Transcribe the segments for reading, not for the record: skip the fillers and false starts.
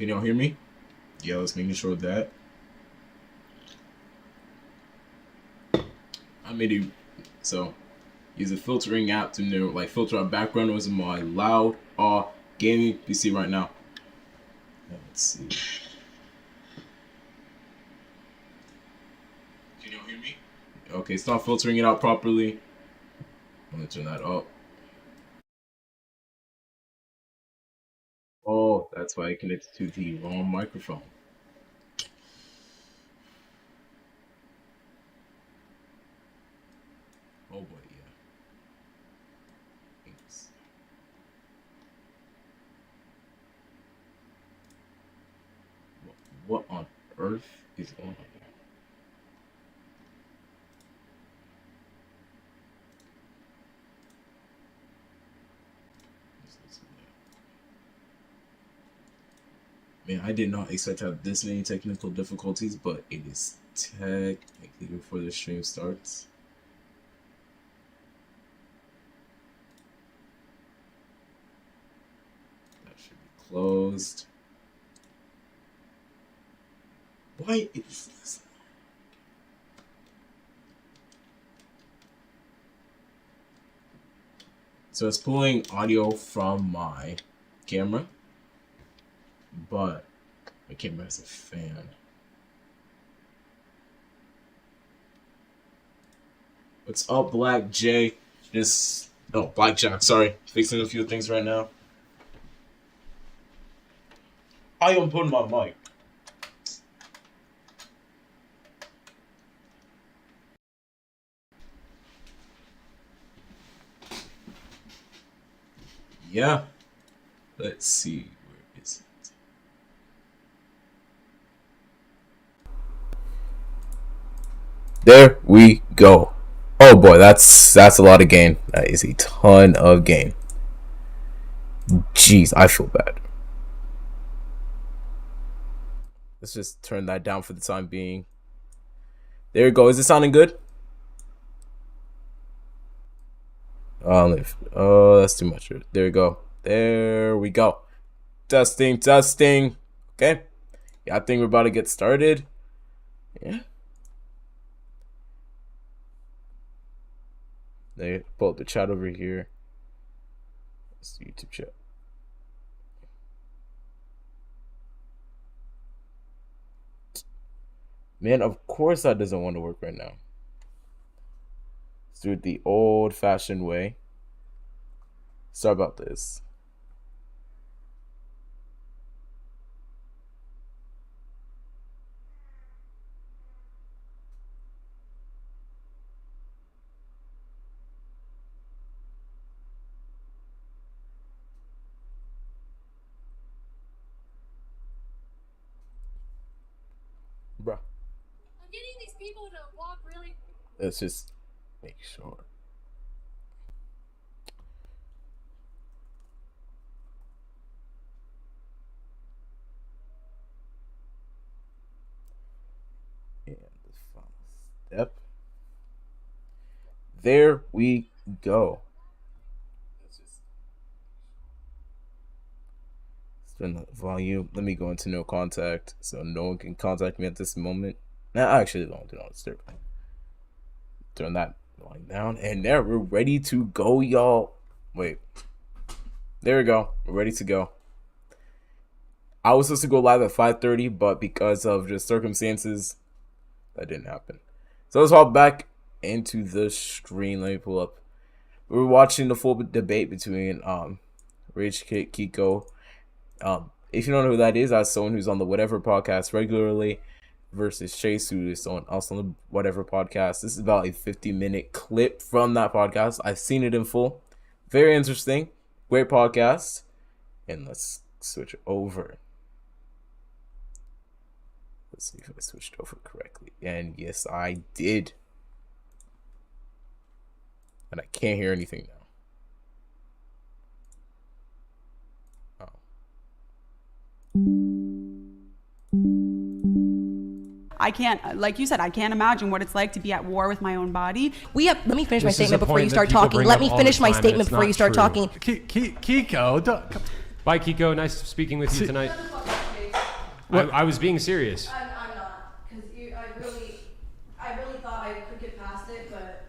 Can y'all hear me? Yeah, let's making sure of that. I made it so use a filtering app to filter out background noise in my loud gaming PC right now. Let's see. Can y'all hear me? Okay, start filtering it out properly. I'm gonna turn that up. Oh, that's why I connected to the wrong microphone. Oh boy, yeah. Thanks. What on earth is going on here? Man, I did not expect to have this many technical difficulties, but it is technically before the stream starts. That should be closed. Why is this? So it's pulling audio from my camera, but my camera has a fan. What's up, Black J? Blackjack, sorry. Fixing a few things right now. I am putting my mic. Yeah. Let's see. Where is it? There we go. Oh boy, that's a lot of gain. That is a ton of gain. Jeez, I feel bad. Let's just turn that down for the time being. There we go. Is it sounding good? Oh, that's too much. There we go. There we go. Testing. Okay. Yeah, I think we're about to get started. Yeah. They pull up the chat over here. It's the YouTube chat. Man, of course that doesn't want to work right now. Let's do it the old-fashioned way. Sorry about this. Bruh. I'm getting these people to walk really. Let's just make sure. And the final step. There we go. Let's turn the volume. Let me go into no contact so no one can contact me at this moment. Nah, actually, don't do not disturb. Turn that volume down, and there we're ready to go, y'all. Wait, there we go. We're ready to go. I was supposed to go live at 5:30, but because of just circumstances, that didn't happen. So let's hop back into the stream. Let me pull up. We were watching the full debate between Rage Kit Kiko. If you don't know who that is, that's someone who's on the Whatever podcast regularly, versus Chase, who is someone else on the Whatever podcast. This is about a 50-minute clip from that podcast. I've seen it in full. Very interesting. Great podcast. And let's switch over. Let's see if I switched over correctly. And yes, I did. And I can't hear anything now. I can't, like you said, I can't imagine what it's like to be at war with my own body. Let me finish my statement before you start talking. Let me finish my statement before you start talking. Kiko, bye, Kiko. Nice speaking with you tonight. I was being serious. I'm not, because I really thought I could get past it, but.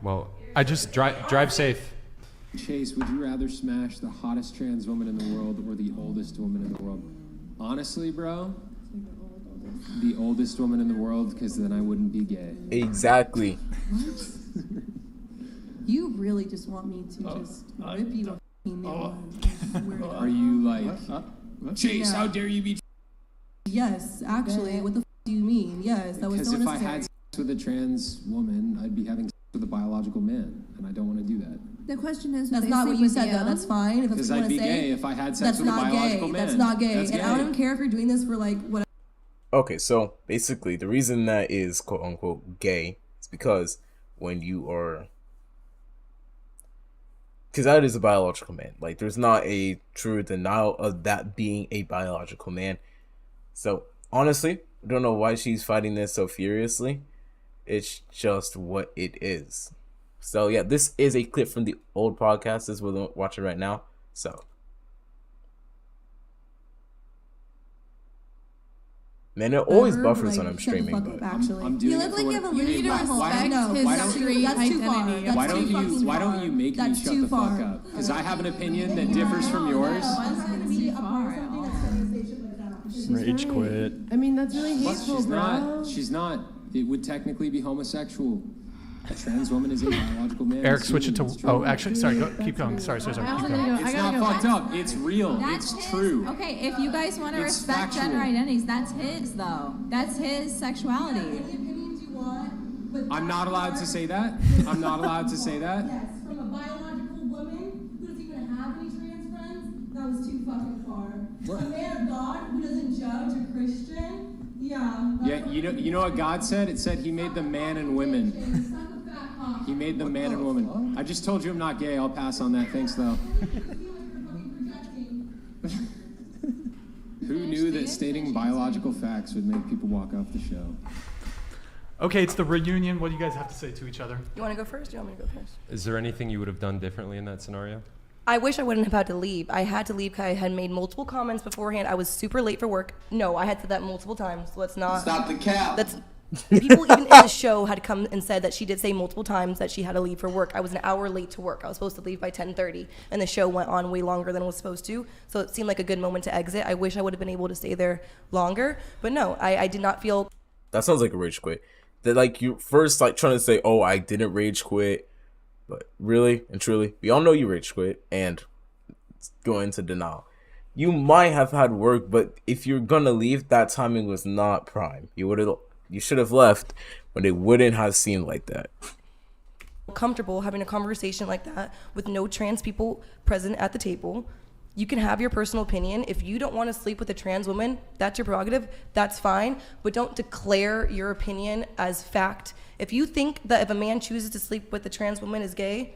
Well, I just drive safe. Chase, would you rather smash the hottest trans woman in the world or the oldest woman in the world? Honestly, bro, the oldest woman in the world, because then I wouldn't be gay. Exactly. You really just want me to just rip you a new one. Are you like, Chase, how dare you be? Yes, actually. What the do you mean? Yes, that was Because so if I necessary. had sex with a trans woman, I'd be having sex with a biological man, and I don't want to do that. The question is, that's not what you said, though. That's fine. If that's Because what you I'd want be to say. gay if I had sex That's with a not biological gay. man. That's not gay. That's And I don't care if you're doing this for like what. Okay, so basically, the reason that is quote unquote gay is because when you are. Because that is a biological man. Like, there's not a true denial of that being a biological man. So, honestly, I don't know why she's fighting this so furiously. It's just what it is. So, yeah, this is a clip from the old podcast. This is what we're watching right now. So. Man, it always buffers when I'm streaming. But I'm doing You it look for like you what- have a little Why- butthole. why I don't- know. why That's don't too you- far. That's Why too don't fucking you? Why far. don't you make me That's shut too the fuck far. up? Because I have an opinion that differs from yours. Rage quit. I mean, that's really hateful, She's bro. not. She's not. It would technically be homosexual. A trans woman is a biological man. Eric, switch it to. It's true. Oh, actually, sorry. Keep going. Sorry. Keep going. It's not fucked up. It's real. That's It's his- true. Okay, if you guys want to It's respect factual. gender identities, that's his though. That's his sexuality. I'm not allowed to say that. I'm not allowed to say that. Yes, from a biological woman who doesn't even have any trans friends, that was too fucking far. What? A man of God who doesn't judge a Christian, yeah. Yeah, you know what God said? It said He made them man and women. He made them man and woman. I just told you I'm not gay. I'll pass on that. Thanks though. Who knew that stating biological facts would make people walk off the show? Okay, it's the reunion. What do you guys have to say to each other? You want to go first? Do you want me to go first? Is there anything you would have done differently in that scenario? I wish I wouldn't have had to leave. I had to leave because I had made multiple comments beforehand. I was super late for work. No, I had said that multiple times. Let's not. Stop the cap. That's people even in the show had come and said that she did say multiple times that she had to leave for work. I was an hour late to work. I was supposed to leave by 10:30, and the show went on way longer than it was supposed to. So it seemed like a good moment to exit. I wish I would have been able to stay there longer, but no, I did not feel. that sounds like a rage quit. That like you first like trying to say, oh, I didn't rage quit, but really and truly, we all know you rage quit and go into denial. You might have had work, but if you're gonna leave, that timing was not prime. You should have left when it wouldn't have seemed like that. Comfortable having a conversation like that with no trans people present at the table. You can have your personal opinion. If you don't want to sleep with a trans woman, that's your prerogative. That's fine. But don't declare your opinion as fact. If you think that if a man chooses to sleep with a trans woman is gay,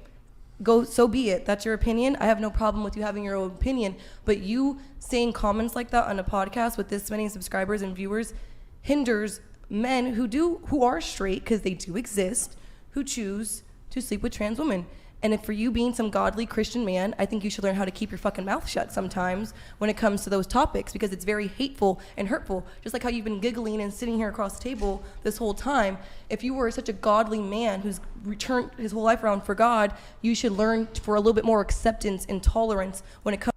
so be it. That's your opinion. I have no problem with you having your own opinion. But you saying comments like that on a podcast with this many subscribers and viewers hinders men who are straight, because they do exist, who choose to sleep with trans women. And if for you being some godly Christian man, I think you should learn how to keep your fucking mouth shut sometimes when it comes to those topics, because it's very hateful and hurtful. Just like how you've been giggling and sitting here across the table this whole time. If you were such a godly man who's returned his whole life around for God, you should learn for a little bit more acceptance and tolerance when it comes.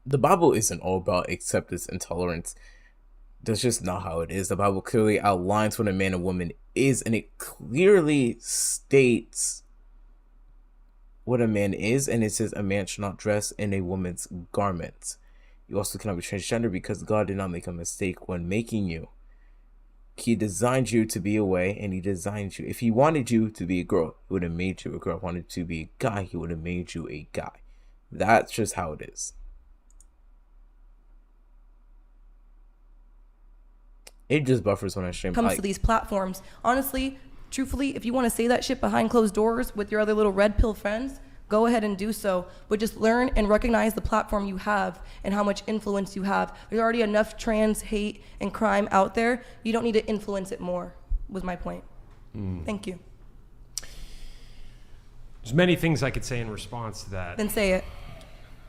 The Bible isn't all about acceptance and tolerance. That's just not how it is. The Bible clearly outlines what a man and woman is, and it clearly states what a man is, and it says a man should not dress in a woman's garments. You also cannot be transgender because God did not make a mistake when making you. He designed you to be a way, and he designed you. If he wanted you to be a girl, he would have made you a girl. If he wanted you to be a guy, he would have made you a guy. That's just how it is. It just buffers when I stream. Comes to these platforms. Honestly, truthfully, if you want to say that shit behind closed doors with your other little red pill friends, go ahead and do so. But just learn and recognize the platform you have and how much influence you have. There's already enough trans hate and crime out there. You don't need to influence it more, was my point. Thank you. There's many things I could say in response to that. Then say it.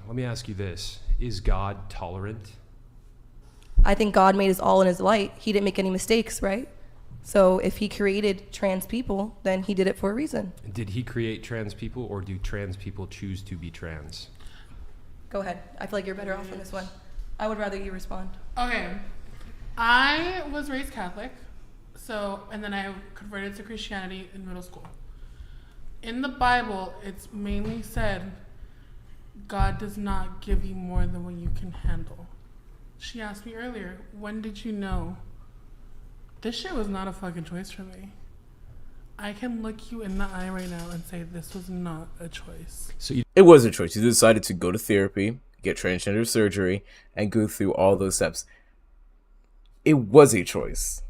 Let me ask you this. Is God tolerant? I think God made us all in his light. He didn't make any mistakes, right? So if he created trans people, then he did it for a reason. Did he create trans people, or do trans people choose to be trans? Go ahead. I feel like you're better off on this one. I would rather you respond. Okay. I was raised Catholic, and then I converted to Christianity in middle school. In the Bible, it's mainly said, God does not give you more than what you can handle. She asked me earlier, when did you know? This shit was not a fucking choice for me. I can look you in the eye right now and say this was not a choice. So it was a choice. You decided to go to therapy, get transgender surgery, and go through all those steps. It was a choice.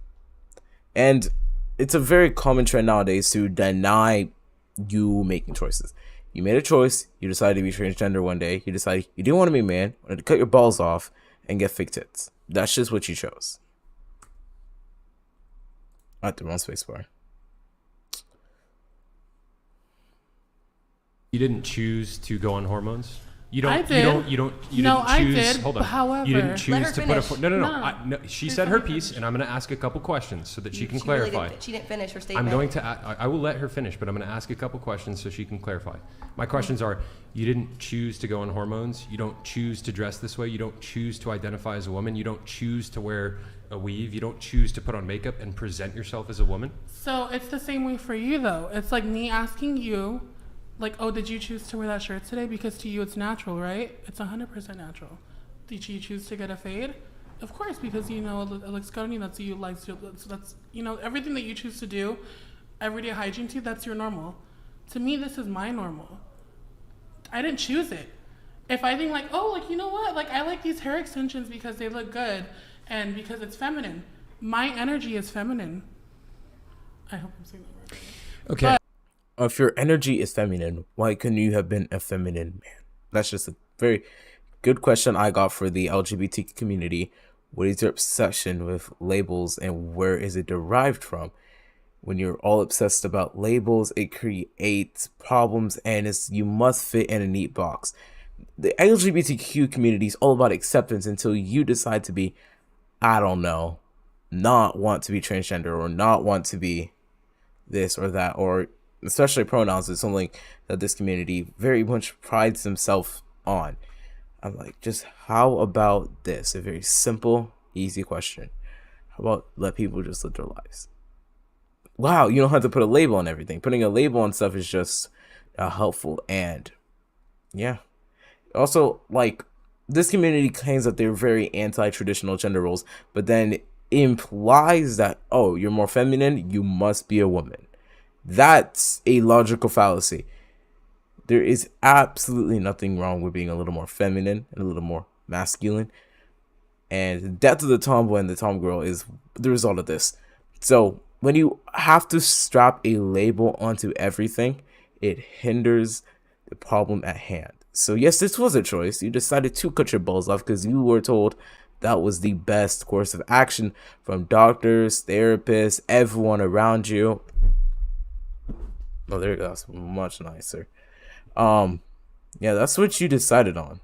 And it's a very common trend nowadays to deny you making choices. You made a choice. You decided to be transgender one day. You decided you didn't want to be a man. You wanted to cut your balls off and get fake tits. That's just what you chose. At the wrong space bar. You didn't choose to go on hormones? You don't. I did. You don't No, choose. I did, Hold on. however- You didn't Let choose her to put a. finish. No. She said her piece, and I'm going to ask a couple questions so that she can clarify. Really she didn't finish her statement. I'm going to. I will let her finish, but I'm going to ask a couple questions so she can clarify. My questions are: you didn't choose to go on hormones. You don't choose to dress this way. You don't choose to identify as a woman. You don't choose to wear a weave. You don't choose to put on makeup and present yourself as a woman. So it's the same way for you, though. It's like me asking you, like, oh, did you choose to wear that shirt today? Because to you, it's natural, right? It's 100% natural. Did you choose to get a fade? Of course, because, you know, it looks good on you. That's you like. That's, you know, everything that you choose to do, everyday hygiene to, that's your normal. To me, this is my normal. I didn't choose it. If I think like, oh, like, you know what? Like, I like these hair extensions because they look good and because it's feminine. My energy is feminine. I hope I'm saying that right. Okay. If your energy is feminine, why couldn't you have been a feminine man? That's just a very good question I got for the LGBT community. What is your obsession with labels and where is it derived from? When you're all obsessed about labels, it creates problems and you must fit in a neat box. The LGBTQ community is all about acceptance until you decide to be, I don't know, not want to be transgender or not want to be this or that, or especially pronouns is something that this community very much prides themselves on. I'm like, just how about this? A very simple, easy question. How about let people just live their lives? Wow, you don't have to put a label on everything. Putting a label on stuff is just helpful. And yeah. Also, like, this community claims that they're very anti-traditional gender roles, but then implies that, oh, you're more feminine, you must be a woman. That's a logical fallacy. There is absolutely nothing wrong with being a little more feminine and a little more masculine. And the death of the tomboy and the tomgirl is the result of this. So when you have to strap a label onto everything, it hinders the problem at hand. So yes, this was a choice. You decided to cut your balls off because you were told that was the best course of action from doctors, therapists, everyone around you. Oh, there you go. That's much nicer. Yeah, that's what you decided on.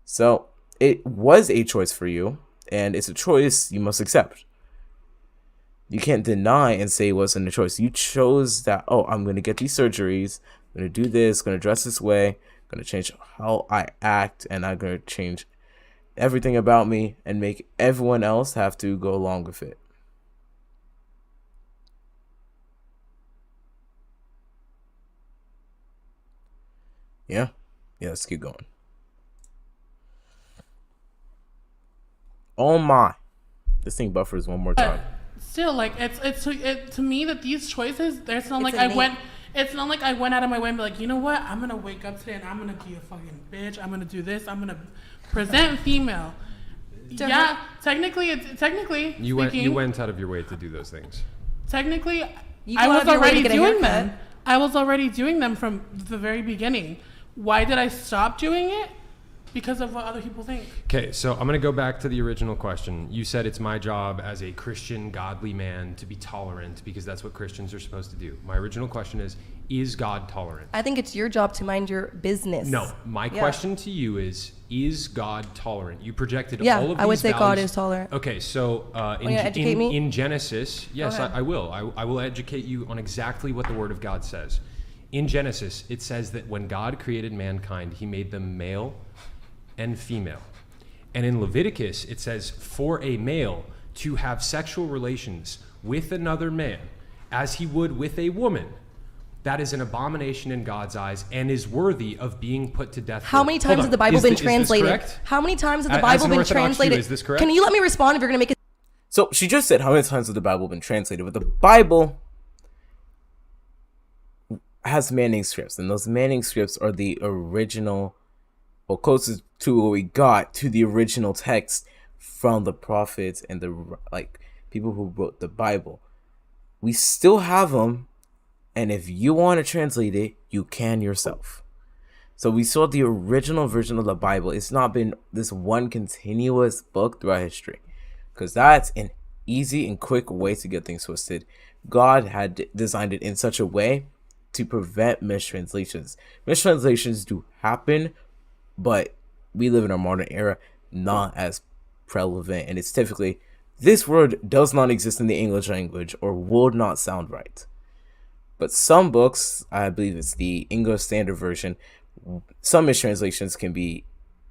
So it was a choice for you, and it's a choice you must accept. You can't deny and say it wasn't a choice. You chose that, oh, I'm going to get these surgeries, I'm going to do this, going to dress this way, going to change how I act, and I'm going to change everything about me and make everyone else have to go along with it. Yeah, let's keep going. Oh my, this thing buffers one more time. Still, like, it's to me that these choices, it's not like I went out of my way and be like, you know what, I'm gonna wake up today and I'm gonna be a fucking bitch. I'm gonna do this. I'm gonna present female. Yeah, technically you went out of your way to do those things. Technically, I was already doing them. I was already doing them from the very beginning. Why did I stop doing it? because of what other people think. Okay, so I'm going to go back to the original question. You said it's my job as a Christian, godly man to be tolerant because that's what Christians are supposed to do. My original question is God tolerant? I think it's your job to mind your business. No, my question to you is God tolerant? You projected all of these I would say values. God is tolerant. Okay, so in Genesis, yes, I will. I will educate you on exactly what the Word of God says. In Genesis, it says that when God created mankind, he made them male and female. And in Leviticus, it says for a male to have sexual relations with another man as he would with a woman, that is an abomination in God's eyes and is worthy of being put to death. How many times has the Bible been translated? How many times has the Bible been translated? Is this correct? Can you let me respond if you're going to make it? So she just said how many times has the Bible been translated, but the Bible has manuscripts, and those manuscripts are the original, or closest to what we got to the original text from the prophets and the people who wrote the Bible. We still have them, and if you want to translate it, you can yourself. So we saw the original version of the Bible. It's not been this one continuous book throughout history, because that's an easy and quick way to get things twisted. God had designed it in such a way to prevent mistranslations. Mistranslations do happen, but we live in a modern era, not as prevalent, and it's typically, this word does not exist in the English language or would not sound right. But some books, I believe it's the English Standard Version, some mistranslations can be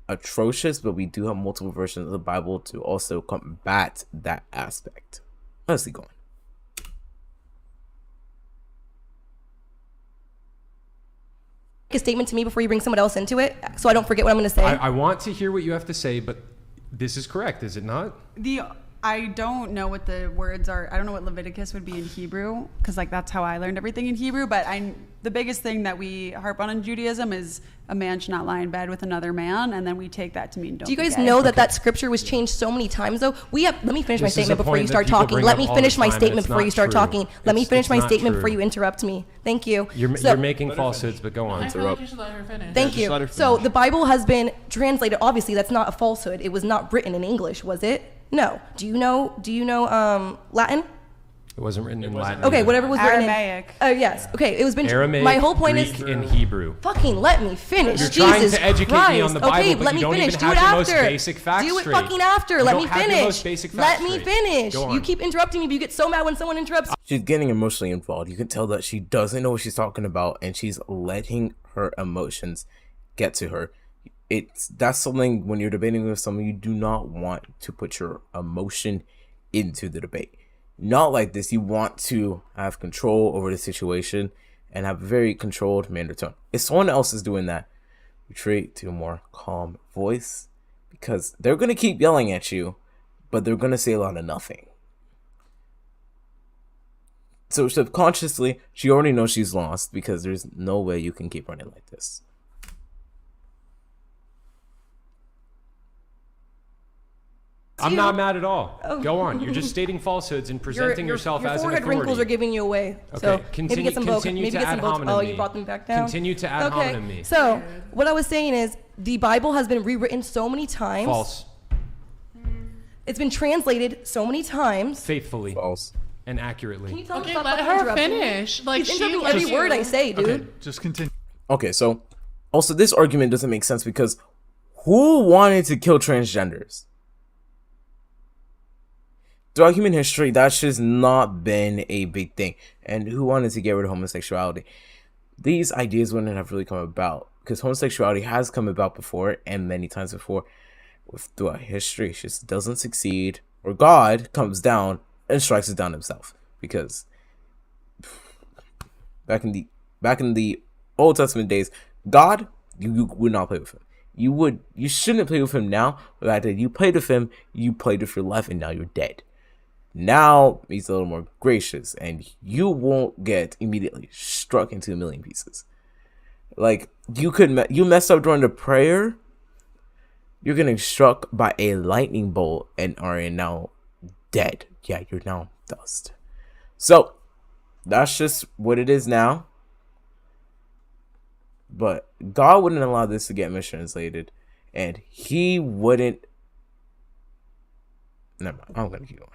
atrocious, but we do have multiple versions of the Bible to also combat that aspect. Let's keep going. A statement to me before you bring someone else into it, so I don't forget what I'm going to say. I want to hear what you have to say, but this is correct, is it not? I don't know what the words are. I don't know what Leviticus would be in Hebrew, because that's how I learned everything in Hebrew. But the biggest thing that we harp on in Judaism is a man should not lie in bed with another man, and then we take that to mean don't. Do you guys be gay. know that scripture was changed so many times though? Let me finish my statement before you start talking. Let me finish my statement before you start talking. Let me finish my statement before you interrupt me. Thank you. You're making falsehoods, but go on. I feel like you should let her finish. Thank you. So the Bible has been translated. Obviously, that's not a falsehood. It was not written in English, was it? No. Do you know Latin? It wasn't written in Latin. Okay, whatever was Aramaic. written in. Oh, yes. Okay, it was been. Aramaic, my whole point Greek, is. and Hebrew. Fucking let me finish. You're Jesus trying to educate Christ. me on the Bible, okay, but let you me don't finish. even Do have it the after. most basic facts Do it straight. fucking after. You Let don't me have the finish. most basic facts Let me straight. finish. Go on. You keep interrupting me, but you get so mad when someone interrupts. She's getting emotionally involved. You can tell that she doesn't know what she's talking about, and she's letting her emotions get to her. That's something when you're debating with someone, you do not want to put your emotion into the debate. Not like this. You want to have control over the situation and have a very controlled manner tone. If someone else is doing that, retreat to a more calm voice, because they're going to keep yelling at you, but they're going to say a lot of nothing. So subconsciously, she already knows she's lost, because there's no way you can keep running like this. I'm not mad at all. Go on. You're just stating falsehoods and presenting yourself as an authority. Your forehead wrinkles are giving you away. Okay, So continue, maybe get some continue maybe to get some ad hominem Oh, me. you brought them back down. Continue to ad hominem me. So what I was saying is the Bible has been rewritten so many times. False. It's been translated so many times. Faithfully. False. And accurately. Can you tell Okay, me let her finish. Like, He's she interrupting lets every you. word I say, dude. Okay, just continue. Okay, so also this argument doesn't make sense, because who wanted to kill transgenders? Throughout human history, that's just not been a big thing. And who wanted to get rid of homosexuality? These ideas wouldn't have really come about, because homosexuality has come about before, and many times before. Throughout history, it just doesn't succeed, or God comes down and strikes it down himself. Because back in the Old Testament days, God, you would not play with him. You shouldn't play with him now. The fact that you played with him, you played with your life, and now you're dead. Now he's a little more gracious, and you won't get immediately struck into a million pieces. Like, you messed up during the prayer, you're getting struck by a lightning bolt and are now dead. Yeah, you're now dust. So that's just what it is now. But God wouldn't allow this to get mistranslated. and he wouldn't. Never mind. I'm gonna keep going.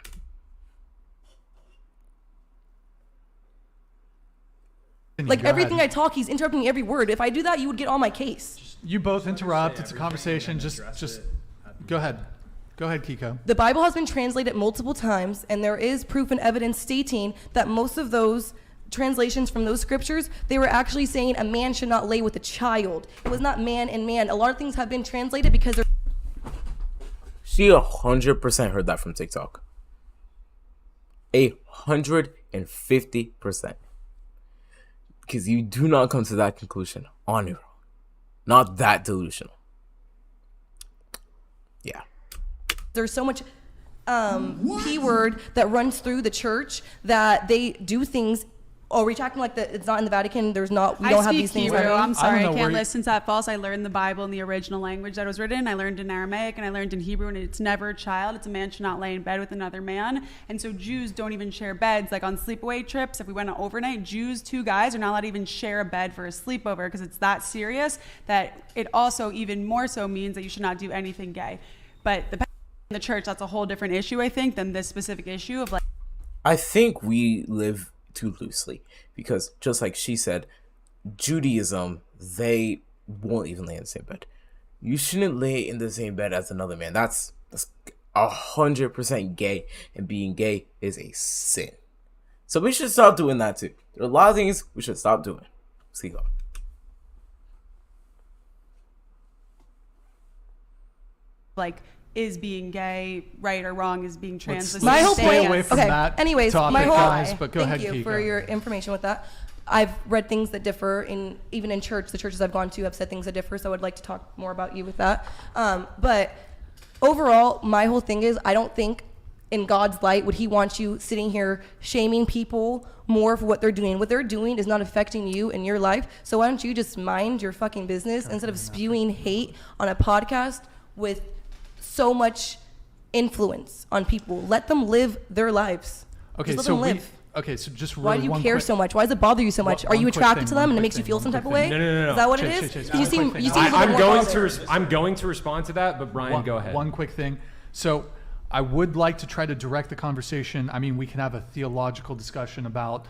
Like Go everything ahead. I talk, he's interrupting every word. If I do that, you would get on my case. You both interrupt. It's a conversation. Just go ahead. Go ahead, Kiko. The Bible has been translated multiple times, and there is proof and evidence stating that most of those translations from those scriptures, they were actually saying a man should not lay with a child. It was not man and man. A lot of things have been translated because they're She 100% heard that from TikTok. 150%. Because you do not come to that conclusion on your own. Not that delusional. Yeah. there's so much P word that runs through the church that they do things. Oh, are we talking like that? It's not in the Vatican. There's not. We don't have these things. Hebrew. happening? I'm sorry, I know where can't you- listen to that false. I learned the Bible in the original language that it was written. I learned in Aramaic and I learned in Hebrew, and it's never a child. It's a man should not lay in bed with another man. And so Jews don't even share beds. Like on sleepaway trips, if we went on overnight, Jews, 2 guys, are not allowed to even share a bed for a sleepover because it's that serious that it also even more so means that you should not do anything gay. But the church, that's a whole different issue, I think, than this specific issue of like. I think we live too loosely because just like she said, Judaism, they won't even lay in the same bed. You shouldn't lay in the same bed as another man. That's 100% gay, and being gay is a sin. So we should stop doing that too. There are a lot of things we should stop doing. Let's keep going. Like, is being gay right or wrong? Is being trans? Let's My whole stay point. away from okay. that Anyways, topic, my whole. guys, but go thank ahead, you for Kiko. your information with that. I've read things that differ in even in church. The churches I've gone to have said things that differ. So I would like to talk more about you with that. But overall, my whole thing is I don't think in God's light would He want you sitting here shaming people more for what they're doing. What they're doing is not affecting you in your life. So why don't you just mind your fucking business instead of spewing hate on a podcast with so much influence on people? Let them live their lives. Okay, Just let so them live. so just really Why do you one care quick- so much? Why does it bother you so much? Are one you quick attracted thing, to them one and it quick makes you thing, feel one some type of quick way? thing. No. Is that what Chase, it Chase, is? Chase, You one seem quick you thing. seem a I'm little going more to bothered. I'm going to respond to that, but Brian, go ahead. One quick thing. So I would like to try to direct the conversation. I mean, we can have a theological discussion about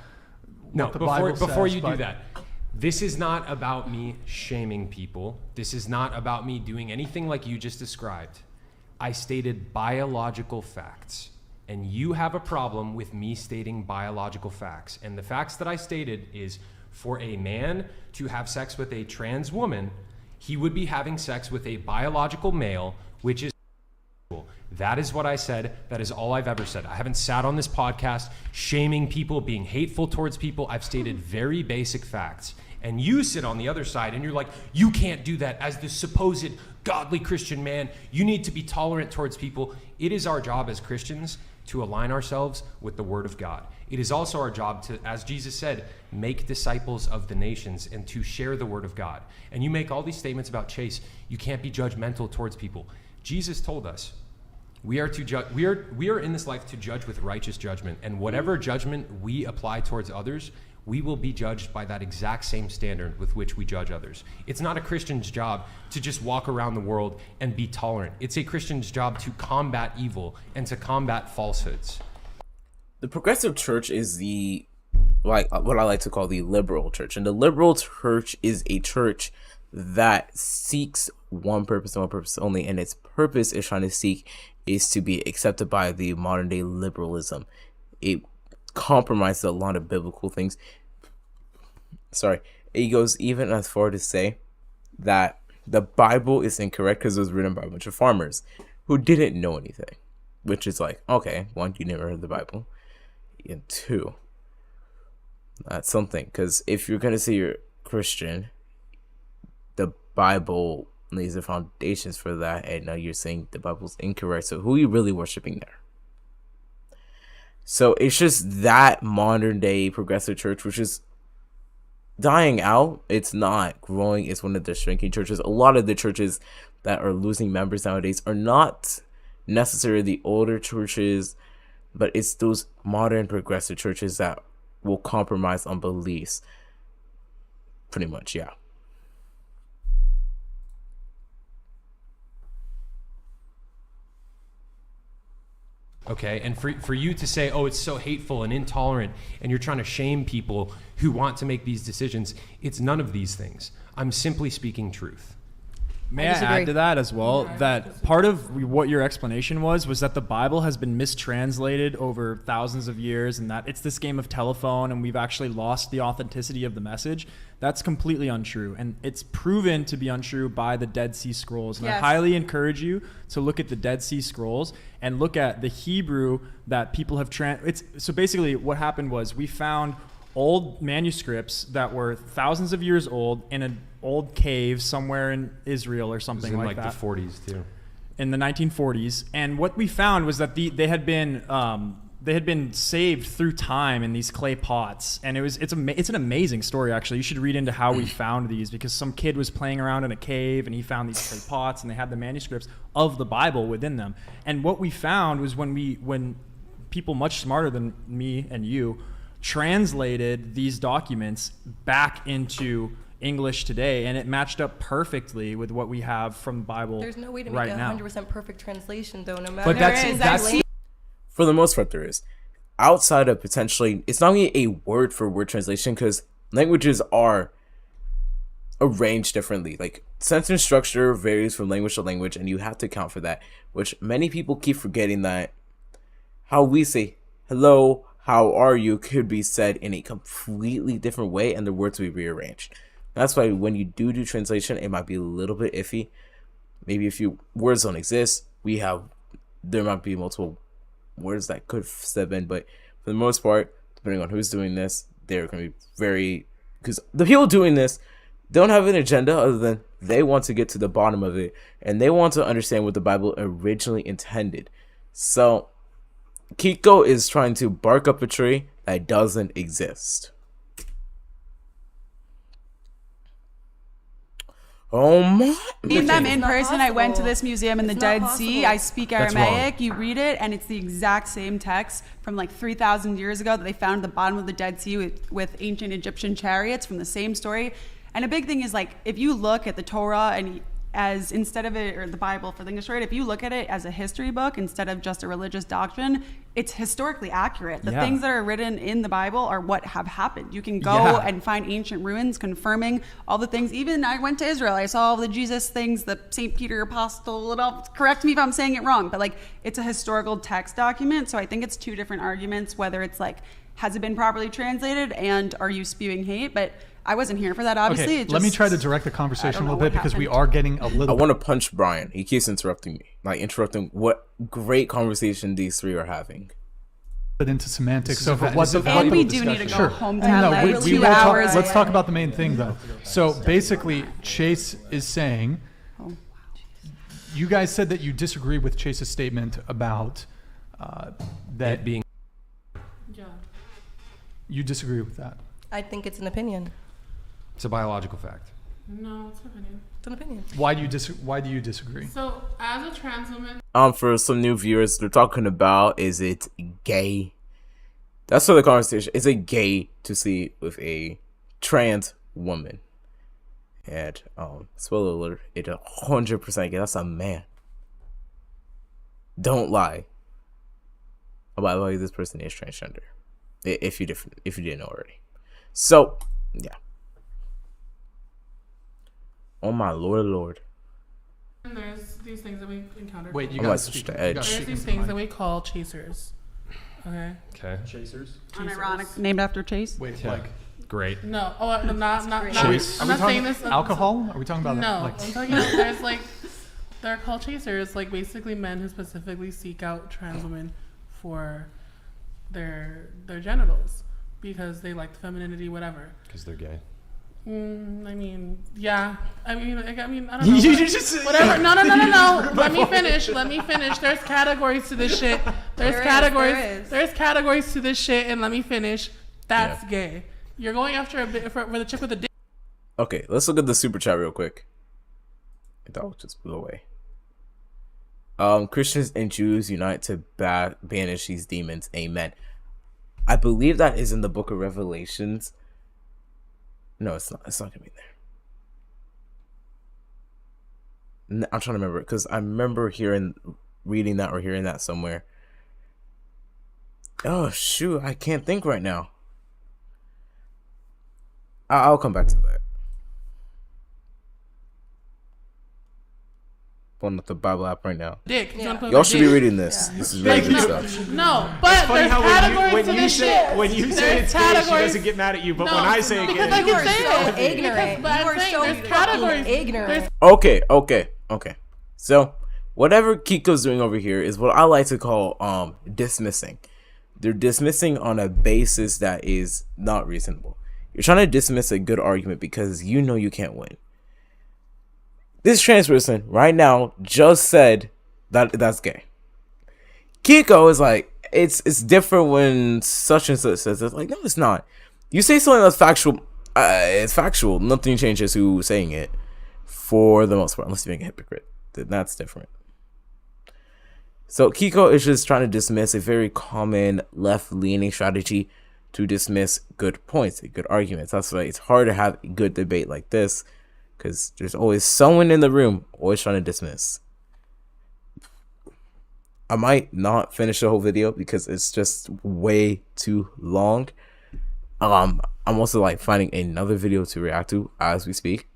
No, what the before Bible says, you do but- that, this is not about me shaming people. This is not about me doing anything like you just described. I stated biological facts, and you have a problem with me stating biological facts. And the facts that I stated is for a man to have sex with a trans woman, he would be having sex with a biological male, which is that is what I said. That is all I've ever said. I haven't sat on this podcast shaming people, being hateful towards people. I've stated very basic facts. And you sit on the other side and you're like, you can't do that as the supposed godly Christian man. You need to be tolerant towards people. It is our job as Christians to align ourselves with the Word of God. It is also our job to, as Jesus said, make disciples of the nations and to share the Word of God. And you make all these statements about Chase. You can't be judgmental towards people. Jesus told us, we are to judge. We are in this life to judge with righteous judgment, and whatever judgment we apply towards others, we will be judged by that exact same standard with which we judge others. It's not a Christian's job to just walk around the world and be tolerant. It's a Christian's job to combat evil and to combat falsehoods. The progressive church is what I like to call the liberal church, and the liberal church is a church that seeks one purpose and one purpose only, and its purpose is to be accepted by the modern day liberalism. It compromises a lot of biblical things. It goes even as far to say that the Bible is incorrect because it was written by a bunch of farmers who didn't know anything, which is like, okay, 1, you never read the Bible, and 2, that's something, because if you're gonna say you're Christian, the Bible lays the foundations for that, and now you're saying the Bible's incorrect. So who are you really worshiping there? So it's just that modern day progressive church, which is dying out. It's not growing. It's one of the shrinking churches. A lot of the churches that are losing members nowadays are not necessarily the older churches, but it's those modern progressive churches that will compromise on beliefs. Pretty much, yeah. Okay, and for you to say, oh, it's so hateful and intolerant, and you're trying to shame people who want to make these decisions, it's none of these things. I'm simply speaking truth. May I add to that as well, that part of what your explanation was that the Bible has been mistranslated over thousands of years, and that it's this game of telephone and we've actually lost the authenticity of the message. That's completely untrue, and it's proven to be untrue by the Dead Sea Scrolls. And I highly encourage you to look at the Dead Sea Scrolls and look at the Hebrew that people have so basically what happened was we found old manuscripts that were thousands of years old in an old cave somewhere in Israel or something like that. In like the 40s too. In the 1940s, and what we found was that they had been saved through time in these clay pots, and it's an amazing story actually. You should read into how we found these, because some kid was playing around in a cave and he found these clay pots and they had the manuscripts of the Bible within them. And what we found was when people much smarter than me and you translated these documents back into English today, and it matched up perfectly with what we have from the Bible. There's no way to right make a now. 100% perfect translation, though. No matter. But that's for the most part there is. Outside of potentially, it's not only a word for word translation, because languages are arranged differently. Like sentence structure varies from language to language, and you have to account for that. Which many people keep forgetting that how we say hello, how are you could be said in a completely different way, and the words will be rearranged. That's why when you do translation, it might be a little bit iffy. Maybe a few words don't exist. There might be multiple words that could step in, but for the most part, depending on who's doing this, they're going to be because the people doing this don't have an agenda other than they want to get to the bottom of it, and they want to understand what the Bible originally intended. So Kiko is trying to bark up a tree that doesn't exist. Oh my! Seen them in person. I went to this museum in the Dead Sea. I speak Aramaic. You read it, and it's the exact same text from like 3,000 years ago that they found at the bottom of the Dead Sea with ancient Egyptian chariots from the same story. And a big thing is, like, if you look at the Torah and as instead of it, or the Bible for the English word, if you look at it as a history book instead of just a religious doctrine, it's historically accurate. The things that are written in the Bible are what have happened. You can go and find ancient ruins confirming all the things. Even I went to Israel, I saw all the Jesus things, the St. Peter Apostle, correct me if I'm saying it wrong, but like it's a historical text document. So I think it's two different arguments, whether it's like, has it been properly translated and are you spewing hate? But I wasn't here for that, obviously. Okay, let me try to direct the conversation a little bit because we are getting a little. I want to punch Brian. He keeps interrupting me, interrupting what great conversation these three are having. But into semantics. So and we do need to go home to have like 2 hours. Let's talk about the main thing, though. So basically, Chase is saying, you guys said that you disagree with Chase's statement about that being. Yeah. You disagree with that. I think it's an opinion. It's a biological fact. No, it's an opinion. It's an opinion. Why do you disagree? So, as a trans woman, for some new viewers, they're talking about, is it gay? That's what the conversation is. It gay to sleep with a trans woman? And spoiler alert, it's 100% gay. That's a man. Don't lie. Oh, by the way, this person is transgender. If you didn't know already. So, yeah. Oh my lord. and there's these things that we encounter. Wait, you guys speak. There's these things that we call chasers. Okay. Okay. Chasers. Unironic, named after Chase. Wait, Yeah. Great. No, not Chase. I'm not saying this. Alcohol? Are we talking about No, that? I'm talking about there's like they're called chasers, like basically men who specifically seek out trans women for their genitals because they like the femininity, whatever. Because they're gay. I mean, yeah. I mean, I don't know. Whatever. No. Let me finish. There's categories to this shit. There's categories to this shit, and let me finish. That's gay. You're going after for the chick with the dick. Okay, let's look at the super chat real quick. I thought it just blew away. Christians and Jews unite to banish these demons. Amen. I believe that is in the book of Revelations. No, it's not. It's not gonna be there. I'm trying to remember because I remember reading that or hearing that somewhere. Oh shoot, I can't think right now. I'll come back to that. Pulling up the Bible app right now. Dick. Y'all should be reading this. This is really good stuff. No, but there's categories to this shit. When you say it's gay, she doesn't get mad at you. But when I say it, because I You are can say so it. ignorant. But You I'm are saying so there's fucking categories. ignorant. Okay. So whatever Kiko's doing over here is what I like to call dismissing. They're dismissing on a basis that is not reasonable. You're trying to dismiss a good argument because you know you can't win. This trans person right now just said that that's gay. Kiko is like, it's different when such and such says it. Like, no, it's not. You say something that's factual, it's factual. Nothing changes who's saying it for the most part, unless you make a hypocrite. Then that's different. So Kiko is just trying to dismiss a very common left-leaning strategy to dismiss good points, good arguments. That's why it's hard to have a good debate like this, because there's always someone in the room always trying to dismiss. I might not finish the whole video because it's just way too long. I'm also like finding another video to react to as we speak,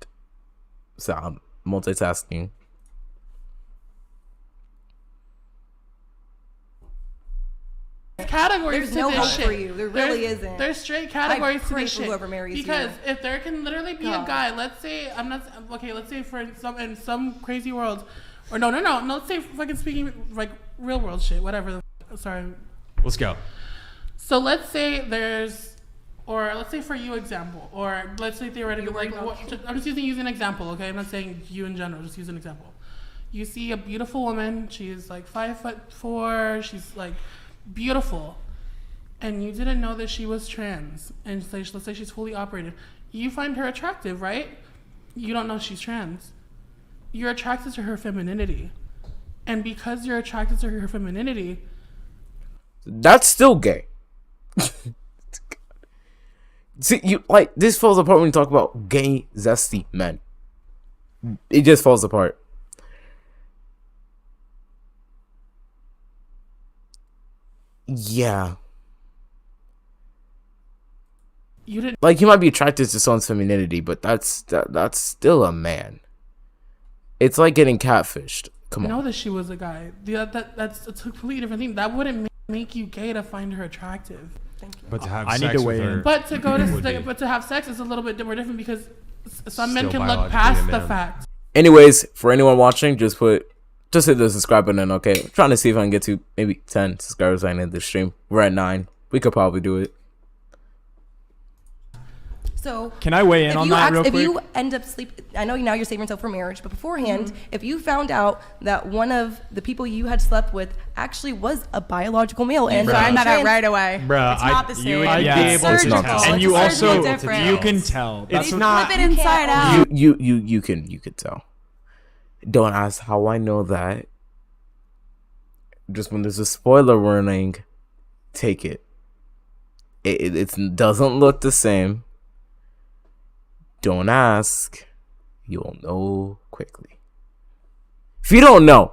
so I'm multitasking. Categories There's to no this hope shit. for you. There really isn't. There's straight categories I to pray this for shit. whoever marries Because you. if there can literally be a guy, let's say let's say for in some crazy world, or no, let's say fucking speaking like real world shit, whatever. Sorry. Let's go. So let's say let's say for you example, or let's say theoretically, I'm just using an example, okay? I'm not saying you in general, just use an example. You see a beautiful woman, she's like 5'4", she's like beautiful, and you didn't know that she was trans, and let's say she's fully operated. You find her attractive, right? You don't know she's trans. You're attracted to her femininity. And because you're attracted to her femininity, that's still gay. See, you like this falls apart when you talk about gay zesty men. It just falls apart. Yeah. You didn't like, he might be attracted to someone's femininity, but that's still a man. It's like getting catfished. Come on. know that she was a guy. That's a completely different thing. That wouldn't make you gay to find her attractive. Thank you. But to have I sex need to with weigh her, in. But to go would to be. but to have sex is a little bit more different because some men Still can look biologically past a the man. fact. Anyways, for anyone watching, just hit the subscribe button, okay? I'm trying to see if I can get to maybe 10 subscribers by the end of the stream. We're at 9. We could probably do it. So Can I weigh in on that real if quick? you end up I know now you're saving yourself for marriage, but beforehand, if you found out that one of the people you had slept with actually was a biological male and Find that out trans- right away. Bruh, It's not the same. you would I'd be be able able to to tell. tell. And It's you also, surgically different. you can tell. It's You not. flip it inside out. You could tell. Don't ask how I know that. Just when there's a spoiler warning, take it. It doesn't look the same. Don't ask. You'll know quickly. If you don't know,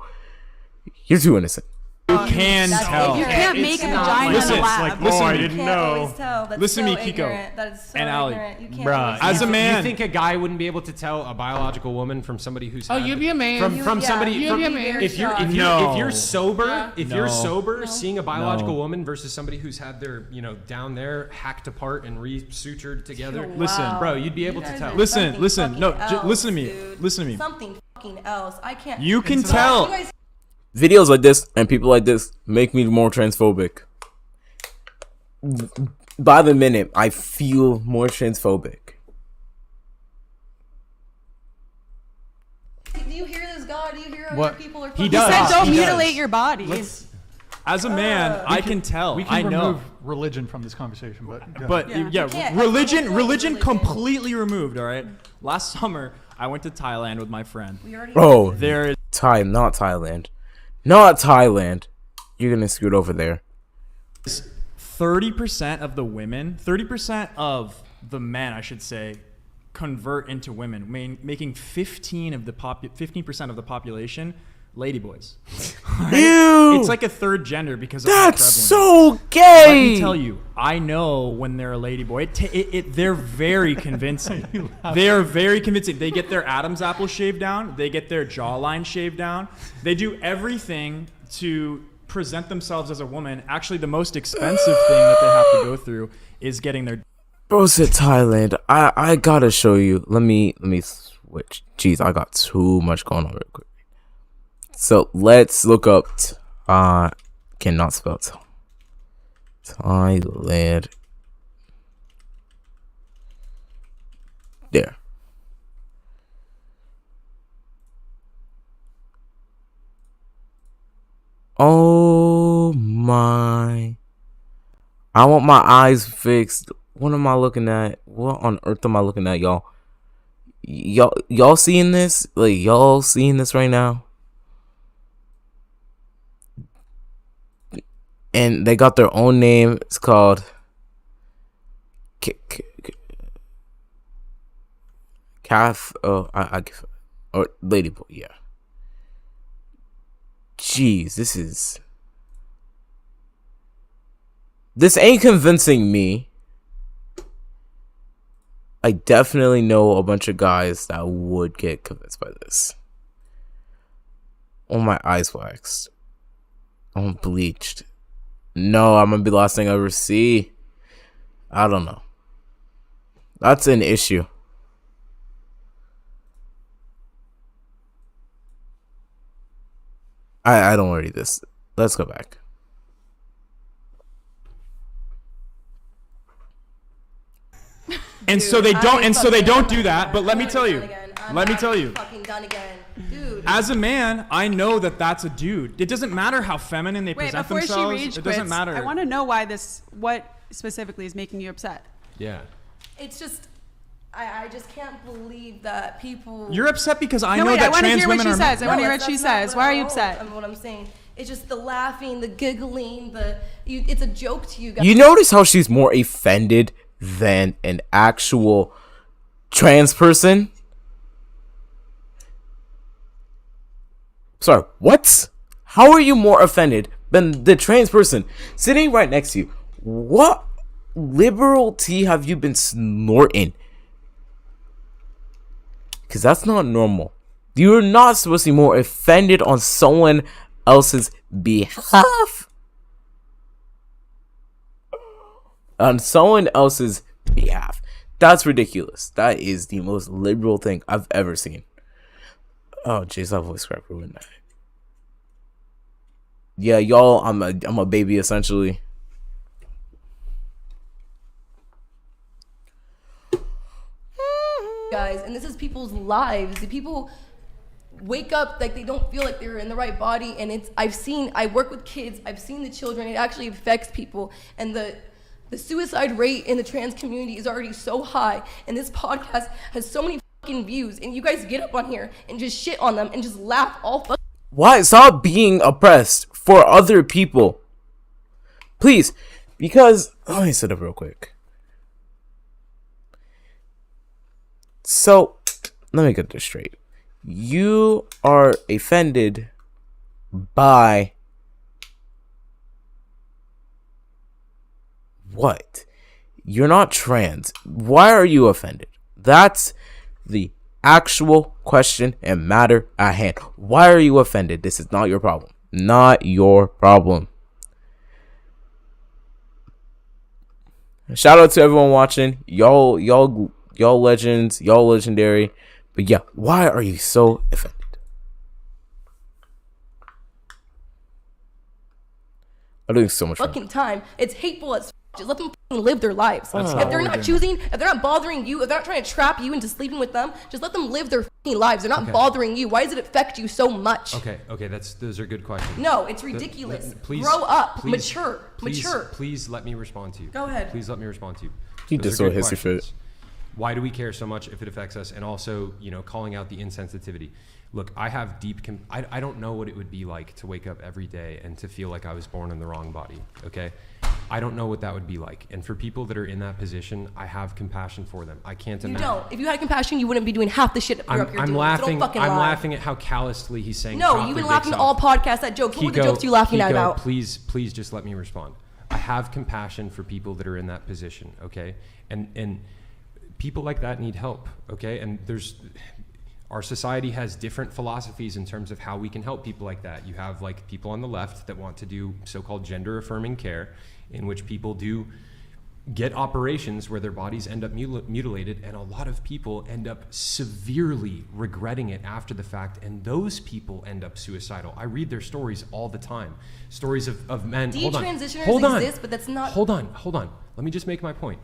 you're too innocent. You can That's tell. You can't make a not vagina Listen, in a it's lab. like, listen Oh, I to me. didn't You can't know. always tell. That's Listen to so me, Kiko ignorant. That is so and Ali. ignorant. You can't Bruh, always As a tell. man- You think a guy wouldn't be able to tell a biological woman from somebody who's Oh, had- you'd be amazed. from Yeah, somebody you'd from, be amazed. if you're No. if you're sober Yeah. if No. you're sober seeing a biological No. woman versus somebody who's had their down there hacked apart and re-sutured together. Listen, bro, you'd be able You to guys tell. are Listen, something listen. No, fucking else, listen to me. dude. Listen to me. Something fucking else. I can't. You can You tell. guys Videos like this and people like this make me more transphobic. By the minute, I feel more transphobic. Do you hear this, God? Do you hear What? other people are He fucking does. Said don't He does. mutilate your body. As a man, I can tell. We I can know. remove religion from this conversation, but But Yeah. yeah, You can't. religion, That's religion religion. completely removed. All right. Last summer, I went to Thailand with my friend. We already Oh, There is not Thailand. Not Thailand. You're gonna scoot over there. 30% of the women, 30% of the men, I should say, convert into women, making 15% of the population ladyboys. Ew! It's like a third gender because of That's how so prevalent. gay. Let me tell you, I know when they're a ladyboy. They're very convincing. They are very convincing. They get their Adam's apple shaved down. They get their jawline shaved down. They do everything to present themselves as a woman. Actually, the most expensive thing that they have to go through is getting their... Bro said Thailand. I gotta show you. Let me switch. Jeez, I got too much going on real quick. So let's look up. Cannot spell Thailand. There. Oh my. I want my eyes fixed. What am I looking at? What on earth am I looking at, y'all? Y'all seeing this? Like, y'all seeing this right now? And they got their own name. It's called Calf. Oh, I guess, or Ladyboy. Yeah. Jeez, this ain't convincing me. I definitely know a bunch of guys that would get convinced by this. Oh, my eyes waxed. I'm bleached. No, I'm gonna be the last thing I ever see. I don't know. That's an issue. I don't worry this. Let's go back. And so they don't. And so they don't do that. But let me tell you. Fucking done again, dude. As a man, I know that that's a dude. It doesn't matter how feminine they present before themselves. she rage It doesn't quits, matter. I want to know what specifically is making you upset. Yeah. It's just, I just can't believe that people. You're upset because I No, know wait, that I wanna trans hear what women she are. says. I wanna hear what that's she not says. what Why are I'm- you upset? I mean, what I'm saying. It's just the laughing, the giggling, it's a joke to you guys. You notice how she's more offended than an actual trans person? Sorry, what? How are you more offended than the trans person sitting right next to you? What liberal tea have you been snorting? Because that's not normal. You're not supposed to be more offended on someone else's behalf. On someone else's behalf. That's ridiculous. That is the most liberal thing I've ever seen. Oh, jeez, that voice crack ruined that. Yeah, y'all, I'm a baby essentially. Guys, and this is people's lives. The people wake up like they don't feel like they're in the right body, and I work with kids, I've seen the children, it actually affects people, and the suicide rate in the trans community is already so high, and this podcast has so many fucking views, and you guys get up on here and just shit on them and just laugh all fucking. Why? Stop being oppressed for other people. Please. Because, let me sit up real quick. So, let me get this straight. You are offended by what? You're not trans. Why are you offended? That's the actual question and matter at hand. Why are you offended? This is not your problem. Not your problem. Shout out to everyone watching. Y'all legends, y'all legendary. But yeah, why are you so offended? I'm doing so much fucking time. It's hateful as just let them fucking live their lives. If they're not choosing, if they're not bothering you, if they're not trying to trap you into sleeping with them, just let them live their fucking lives. They're not bothering you. Why does it affect you so much? Okay, those are good questions. No, it's ridiculous. Please, grow up, please, mature. Please let me respond to you. Go ahead. Please let me respond to you. He Those just are saw good history questions. fit. Why do we care so much if it affects us? And also, calling out the insensitivity. Look, I have deep. I don't know what it would be like to wake up every day and to feel like I was born in the wrong body. Okay, I don't know what that would be like. And for people that are in that position, I have compassion for them. I can't imagine. You don't. If you had compassion, you wouldn't be doing half the shit you're up here doing. Laughing. So don't fucking I'm lie. laughing at how callously he's saying. No, you've been laughing at all podcasts at jokes. What were the jokes you laughing at about? Please just let me respond. I have compassion for people that are in that position, okay? And people like that need help, okay? And our society has different philosophies in terms of how we can help people like that. You have like people on the left that want to do so-called gender affirming care, in which people do get operations where their bodies end up mutilated, and a lot of people end up severely regretting it after the fact, and those people end up suicidal. I read their stories all the time. Stories of men. Detransitioners exist, but that's not. Hold on. Let me just make my point.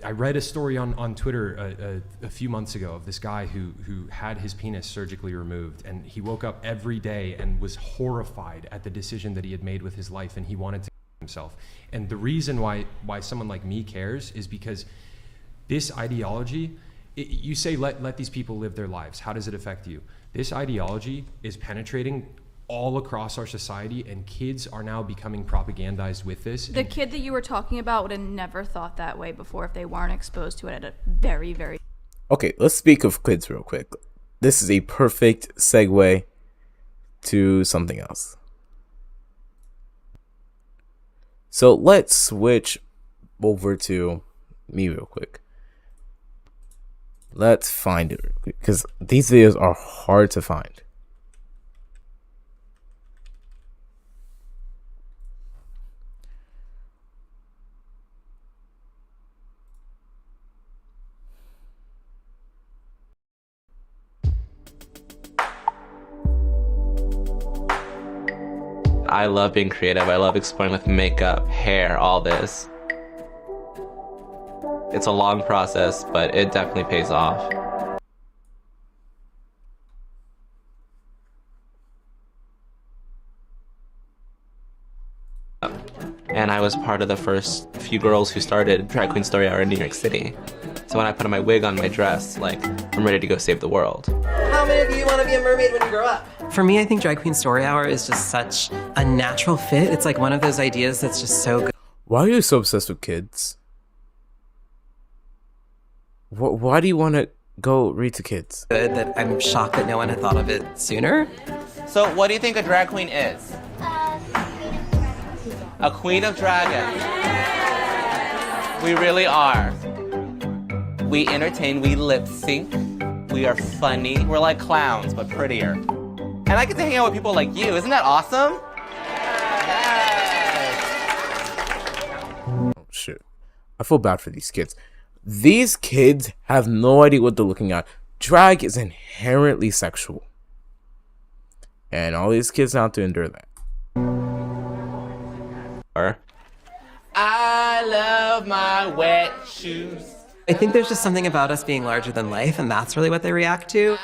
I read a story on Twitter a few months ago of this guy who had his penis surgically removed, and he woke up every day and was horrified at the decision that he had made with his life, and he wanted to kill himself. And the reason why someone like me cares is because this ideology, you say let these people live their lives. How does it affect you? This ideology is penetrating all across our society, and kids are now becoming propagandized with this. The kid that you were talking about would have never thought that way before if they weren't exposed to it at a very, very... Okay, let's speak of kids real quick. This is a perfect segue to something else. So let's switch over to me real quick. Let's find it real quick, because these videos are hard to find. I love being creative. I love exploring with makeup, hair, all this. It's a long process, but it definitely pays off. And I was part of the first few girls who started Drag Queen Story Hour in New York City. So when I put on my wig on my dress, like, I'm ready to go save the world. How many of you want to be a mermaid when you grow up? For me, I think Drag Queen Story Hour is just such a natural fit. It's like one of those ideas that's just so good. Why are you so obsessed with kids? Why do you want to go read to kids? Good that I'm shocked that no one had thought of it sooner. So what do you think a drag queen is? A queen of dragons. We really are. We entertain, we lip sync, we are funny. We're like clowns, but prettier. And I get to hang out with people like you. Isn't that awesome? Oh, shit. I feel bad for these kids. These kids have no idea what they're looking at. Drag is inherently sexual. And all these kids have to endure that. I love my wet shoes. I think there's just something about us being larger than life, and that's really what they react to.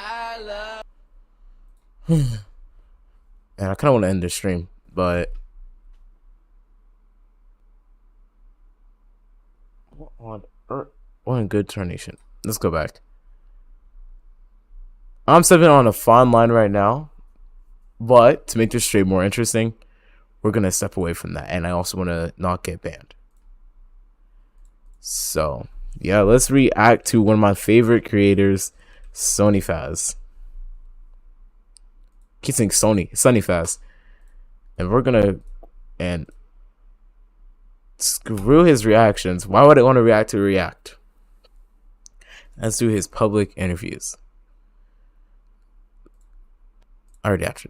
And I kind of want to end this stream, but what on good Tarnation? Let's go back. I'm stepping on a fine line right now, but to make this stream more interesting, we're gonna step away from that, and I also want to not get banned. So yeah, let's react to one of my favorite creators, Sony Faz. Keep saying Sunny Faz, and we're gonna screw his reactions. Why would I want to react to react? Let's do his public interviews. I already after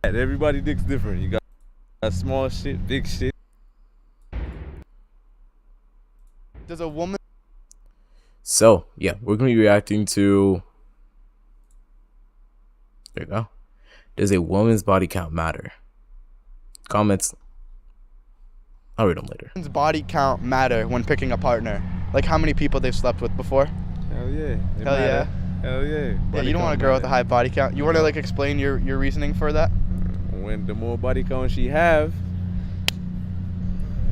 that. Everybody dick's different. You got small shit, big shit. Does a woman? So yeah, we're gonna be reacting to. There you go. Does a woman's body count matter? Comments. I'll read them later. Does body count matter when picking a partner? Like how many people they've slept with before? Hell yeah. Hell yeah. Hell yeah. Yeah, you don't want a girl with a high body count. You want to like explain your reasoning for that? When the more body count she have,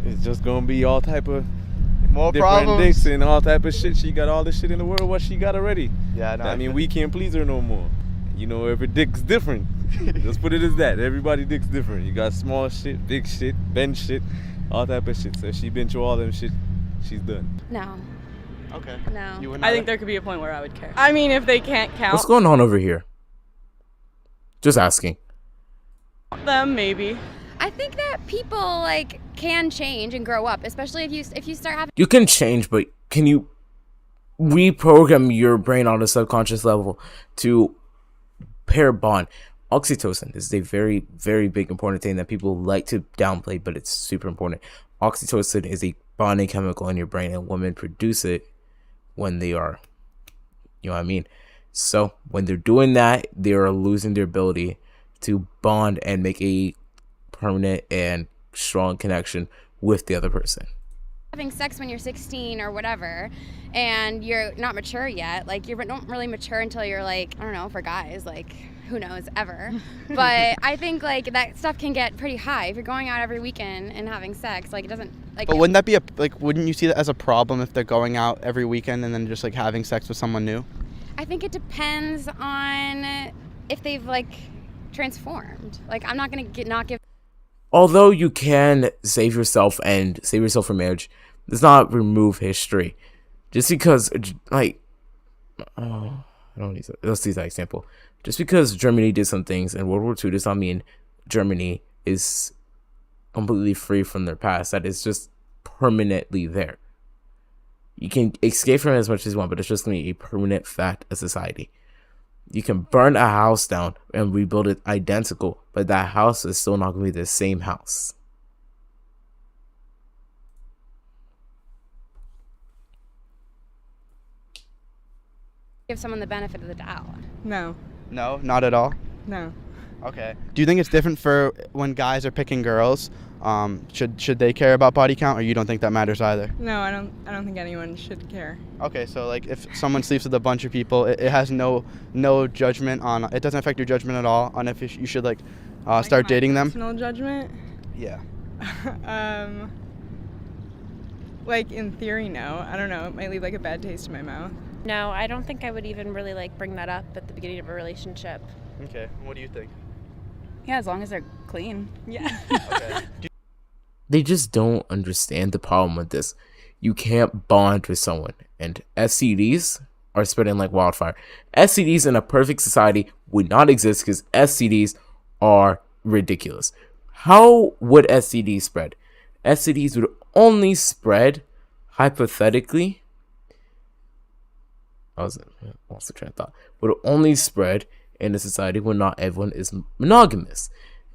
it's just gonna be all type of more different problems. dicks and all type of shit. She got all the shit in the world what she got already. Yeah, no, I mean we can't please her no more. You know, every dick's different. Just put it as that. Everybody dick's different. You got small shit, big shit, bench shit, all type of shit. So if she been through all them shit, she's done. No. Okay. No. You wouldn't I either? think there could be a point where I would care. I mean, if they can't count What's going on over here? Just asking. them, maybe. I think that people like can change and grow up, especially if you start having. You can change, but can you reprogram your brain on a subconscious level to pair bond? Oxytocin is a very, very big important thing that people like to downplay, but it's super important. Oxytocin is a bonding chemical in your brain, and women produce it when they are, you know what I mean? So when they're doing that, they are losing their ability to bond and make a permanent and strong connection with the other person. Having sex when you're 16 or whatever, and you're not mature yet. Like, you don't really mature until you're like, I don't know, for guys, like, who knows, ever. But I think like that stuff can get pretty high if you're going out every weekend and having sex. Like, it doesn't like. But wouldn't that be wouldn't you see that as a problem if they're going out every weekend and then just like having sex with someone new? I think it depends on if they've like transformed. Like, I'm not gonna not give. Although you can save yourself from marriage, does not remove history. Just because, like, I don't need to, let's use that example. Just because Germany did some things in World War II does not mean Germany is completely free from their past. That is just permanently there. You can escape from it as much as you want, but it's just going to be a permanent fact of society. You can burn a house down and rebuild it identical, but that house is still not going to be the same house. Give someone the benefit of the doubt. No. No, not at all. No. Okay. Do you think it's different for when guys are picking girls? Should they care about body count, or you don't think that matters either? No, I don't think anyone should care. Okay, so like if someone sleeps with a bunch of people, it has no judgment on. It doesn't affect your judgment at all on if you should like start dating them. Personal judgment? Yeah. Like in theory, no. I don't know. It might leave like a bad taste in my mouth. No, I don't think I would even really like bring that up at the beginning of a relationship. Okay. What do you think? Yeah, as long as they're clean. Yeah. Okay. They just don't understand the problem with this. You can't bond with someone, and STDs are spreading like wildfire. STDs in a perfect society would not exist because STDs are ridiculous. How would STDs spread? STDs would only spread, hypothetically, I lost the train of thought, would only spread in a society where not everyone is monogamous.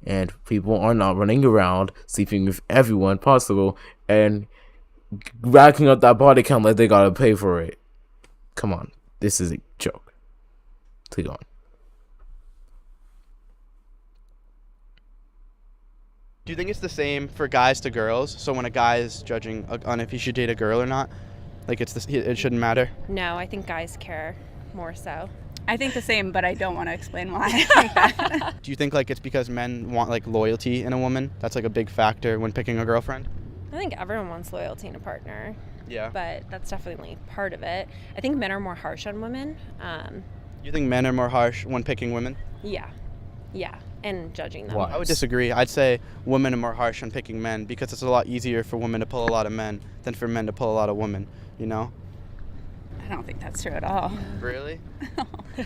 And people are not running around sleeping with everyone possible and racking up that body count like they gotta pay for it. Come on, this is a joke. Please go on. Do you think it's the same for guys to girls? So when a guy is judging on if he should date a girl or not, like it shouldn't matter? No, I think guys care more so. I think the same, but I don't want to explain why I think that. Do you think like it's because men want like loyalty in a woman? That's like a big factor when picking a girlfriend? I think everyone wants loyalty in a partner. Yeah. But that's definitely part of it. I think men are more harsh on women. You think men are more harsh when picking women? Yeah. Yeah. And judging them. Why? I would disagree. I'd say women are more harsh on picking men because it's a lot easier for women to pull a lot of men than for men to pull a lot of women, you know? I don't think that's true at all. Really?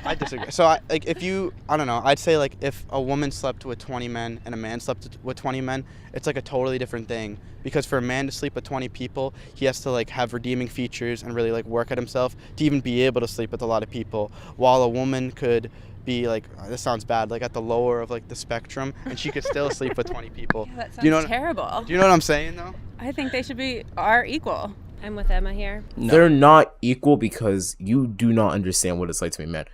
I disagree. So I don't know, I'd say like if a woman slept with 20 men and a man slept with 20 men, it's like a totally different thing. Because for a man to sleep with 20 people, he has to like have redeeming features and really like work at himself to even be able to sleep with a lot of people. While a woman could be like, this sounds bad, like at the lower of like the spectrum, and she could still sleep with 20 people. Yeah, that sounds terrible. Do you know what I'm saying though? I think they should are equal. I'm with Emma here. No. They're not equal because you do not understand what it's like to be men.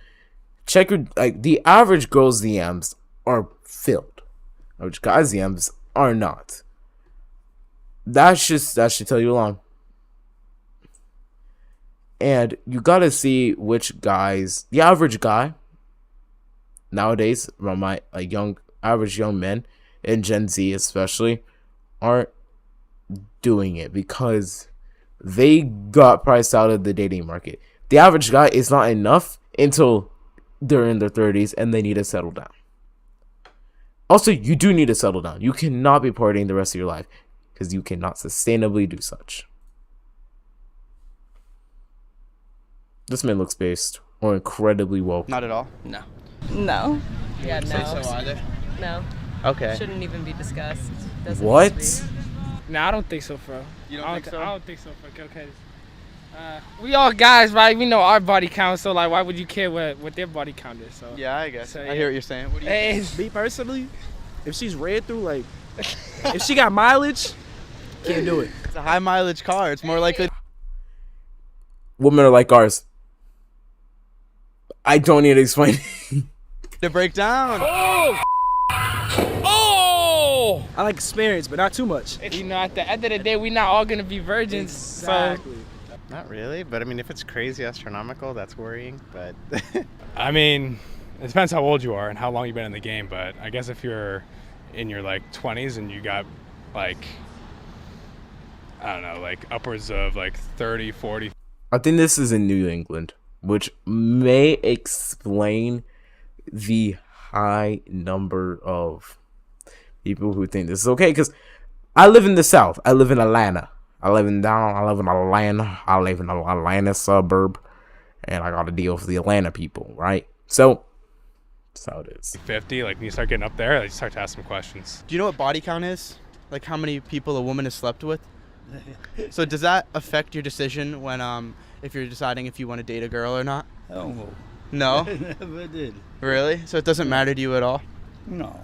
Check your, like, the average girl's DMs are filled. Average guys' DMs are not. That should tell you alone. And you gotta see which guys, the average guy nowadays, around my average young men and Gen Z especially, aren't doing it because they got priced out of the dating market. The average guy is not enough until they're in their 30s and they need to settle down. Also, you do need to settle down. You cannot be partying the rest of your life because you cannot sustainably do such. This man looks based or incredibly woke. Not at all. No. No. Yeah, no. Say so either. No. Okay. Shouldn't even be discussed. Doesn't What? need to be. No, I don't think so, bro. You don't think so? I don't think so, bro. Okay. We all guys, right? We know our body count, so like, why would you care what their body count is? So Yeah, I guess. So, I hear what you're saying. What do you Hey, Me personally, if she's red through, like, if she got mileage, can't do it. It's a high mileage car. It's more likely. Women are like ours. I don't need to explain. To break down. Oh! I like experience, but not too much. You know, at the end of the day, we're not all gonna be virgins. Exactly. Not really, but I mean, if it's crazy astronomical, that's worrying. But I mean, it depends how old you are and how long you've been in the game. But I guess if you're in your like 20s and you got like, I don't know, like upwards of like 30, 40. I think this is in New England, which may explain the high number of people who think this is okay. Because I live in the South. I live in Atlanta. I live in an Atlanta suburb, and I got to deal with the Atlanta people, right? So, that's how it is. 50, like when you start getting up there, like, you start to ask some questions. Do you know what body count is? Like how many people a woman has slept with? So does that affect your decision when if you're deciding if you want to date a girl or not? Hell no. No? Never did. Really? So it doesn't matter to you at all? No.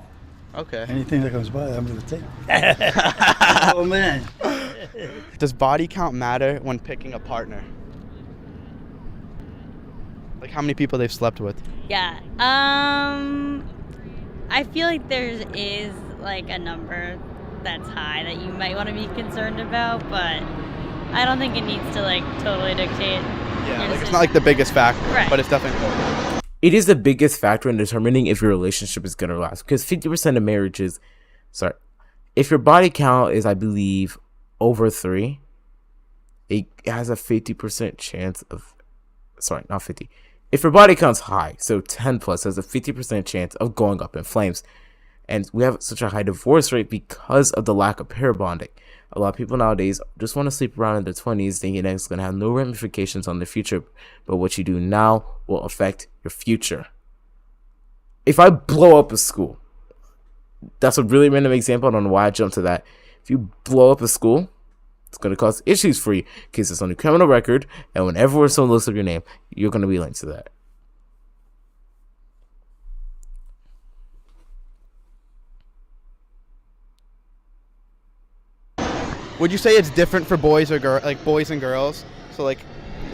Okay. Anything that comes by, I'm gonna take. Oh man. Does body count matter when picking a partner? Like how many people they've slept with? Yeah. I feel like there is like a number that's high that you might want to be concerned about, but I don't think it needs to like totally dictate. Yeah, like it's not like the biggest factor, Right. but it's definitely important. It is the biggest factor in determining if your relationship is going to last. Because 50% of marriages, if your body count is, I believe, over 3, it has a 50% chance of, not 50. If your body count's high, so 10 plus, has a 50% chance of going up in flames. And we have such a high divorce rate because of the lack of pair bonding. A lot of people nowadays just want to sleep around in their 20s thinking that it's going to have no ramifications on the future. But what you do now will affect your future. If I blow up a school, that's a really random example. I don't know why I jumped to that. If you blow up a school, it's going to cause issues for you because it's on your criminal record. And whenever someone looks up your name, you're going to be linked to that. Would you say it's different for boys or like boys and girls? So like,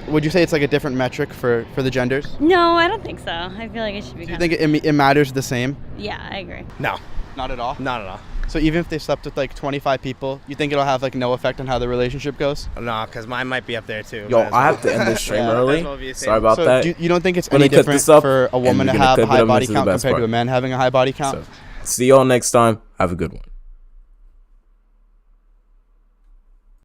would you say it's like a different metric for the genders? No, I don't think so. I feel like it should be. Do you think it matters the same? Yeah, I agree. No. Not at all? Not at all. So even if they slept with like 25 people, you think it'll have like no effect on how the relationship goes? No, because mine might be up there too. Yo, I have to end this stream early. Sorry about that. So you don't think it's We're any gonna cut different this up, for a woman and to we're gonna have a cut high them body into the count best compared to part. a man having a high body count? So, see y'all next time. Have a good one.